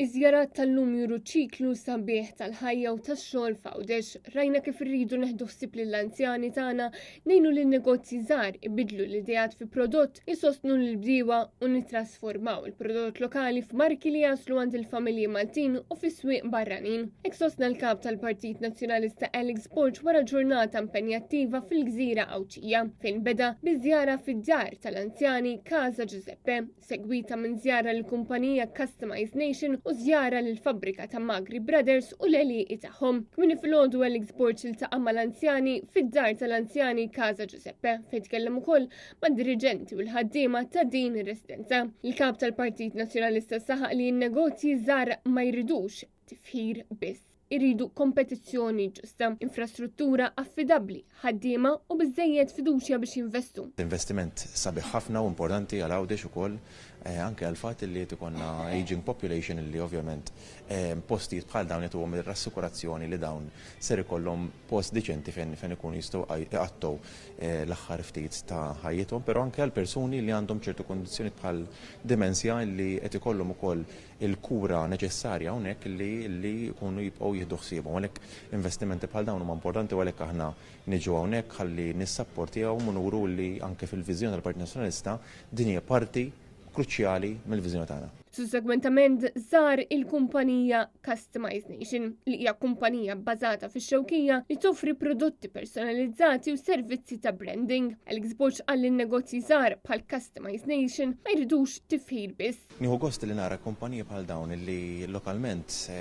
Iż-żjarat tal-lum juru ċiklu sabiħ tal-ħajja u tax-xogħol f'Għawdex. Rajna kif irridu neħdu ħsieb lill-anzjani tagħna ngħinu lin-negozji żgħar ibidlu l-idejat fi prodott jisostnu l-bdiewa u nittrasformaw il-prodott lokali f'marki li jaslu għand il-familji Maltin u fis-swieq barranin. Hekk sostna l-kap tal-Partit Nazzjonalista Alex Bulc wara ġurnata impenjattiva fil-Gżira Awċija fejn beda biżjara fid-dar tal-anzjani Casa Giuseppe, segwita minn żjara l-kumpanija Customized Nation u żjara lill-fabbrika ta' Magri Brothers u l-għelieqi tagħhom. Kmieni filgħodu Alex Bulc iltaqa' mal-anzjani fid-dar tal-anzjani Casa Giuseppe fejn tkellem ukoll mad-diriġenti u l-ħaddiema ta' din ir-residenza. Il-kap tal-Partit Nazzjonalista saħaq li n-negozji żgħar ma jridux tifħir biss. Iridu kompetizzjoni ġusta, infrastruttura affidabbli, ħaddiema u biżżejjed fiduċja biex jinvestu. Investiment sabiħ ħafna u importanti għal Għawdex ukoll anke għal fatt li tikonna aging population li ovvjament postijiet bħal dawn jagħtuhom ir-rassikurazzjoni li dawn ser ikollhom post diċenti fejn ikunu jistgħu jqattgħu l-aħħar ftit ta' ħajjithom, però anke għal persuni li għandhom ċertu kondizzjoni bħal demenzja li qed ikollhom ukoll il-kura neċessarja hawnhekk li jkunu jibqgħu jieħdu ħsiebhom. Għalhekk investimenti bħal dawn huma importanti u għalhekk aħna niġu hawnhekk ħalli nissapportihom u nuru li anke fil-viżjoni tal-Partit Nazzjonalista din hija parti kruċjali mill-viżjoni tagħna. Sussegwentament żar il-kumpanija Customized Nation li hija kumpanija bbażata fix-Xewkija li toffri prodotti personalizzati u servizzi ta' branding. Alex Bulc qal in-negozji żgħar bħal Customized Nation ma jridux tifħir biss. Nieħu gost li nara kumpanija bħal dawn li lokalment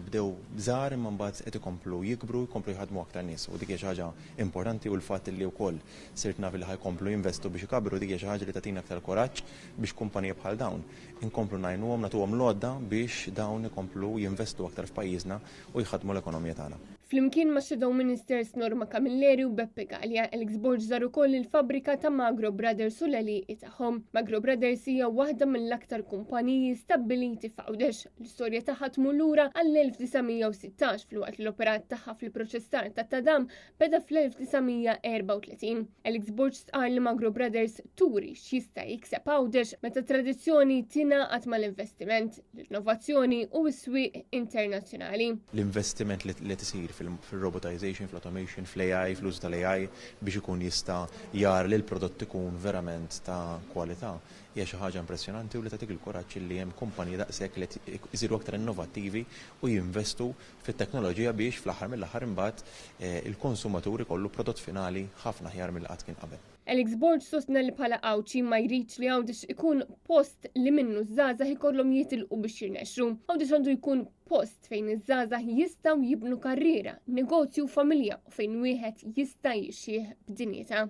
bdew żgħar imma mbagħad qed ikomplu jikbru, jkomplu jħadmu aktar nies u dik hija xi ħaġa importanti u l-fatt li wkoll sirt naf li ħajkomplu jinvestu biex ikabru dik hija xi ħaġa li tagħtina aktar koraġġ biex kumpanija bħal dawn inkomplu ngħinuhom nagħtuhom lodda biex dawn ikomplu jinvestu aktar f'pajjiżna u jħadmu l-ekonomija tagħna. Flimkien ma' Shadow Ministers Norma Camilleri u Beppe Gallia, Alex Bulc żar ukoll il-fabbrika ta' Magro Brothers u l-għelieqi tagħhom. Magro Brothers hija waħda mill-aktar kumpaniji stabbiliti f'Għawdex. L-istorja tagħha tmur lura għall-1916 filwaqt l-operat tagħha fil-proċessar ta' tadam beda fl-1934. Alex Bulc qal li Magro Brothers turi x'jista' jikseb Għawdex meta tradizzjoni tingħaqad mal-investiment, l-innovazzjoni u s-swieq internazzjonali. L-investiment li tisir fil-robotization, fil-automation, fl-AI, fl-użu tal-AI biex ikun jista' jar li l-prodott ikun verament ta' kwalità hija xi ħaġa impressjonanti u li tagħtik il-kuraġġ li hemm kumpaniji daqshekk li jsiru aktar innovattivi u jinvestu fit-teknoloġija biex fl-aħħar mill-aħħar imbagħad il-konsumatur ikollu prodott finali ħafna aħjar mill qatt kien qabel. Alex Bulc sostna li bħala Awċi ma jridx li Għawdex ikun post li minnu żgħażagħ ikollhom jitilqu biex jirnexxu. Għawdex għandu jkun post fejn iż-żgħażagħ jistgħu jibnu karriera, negozju u familja u fejn wieħed jista' jixxih b'dinjità.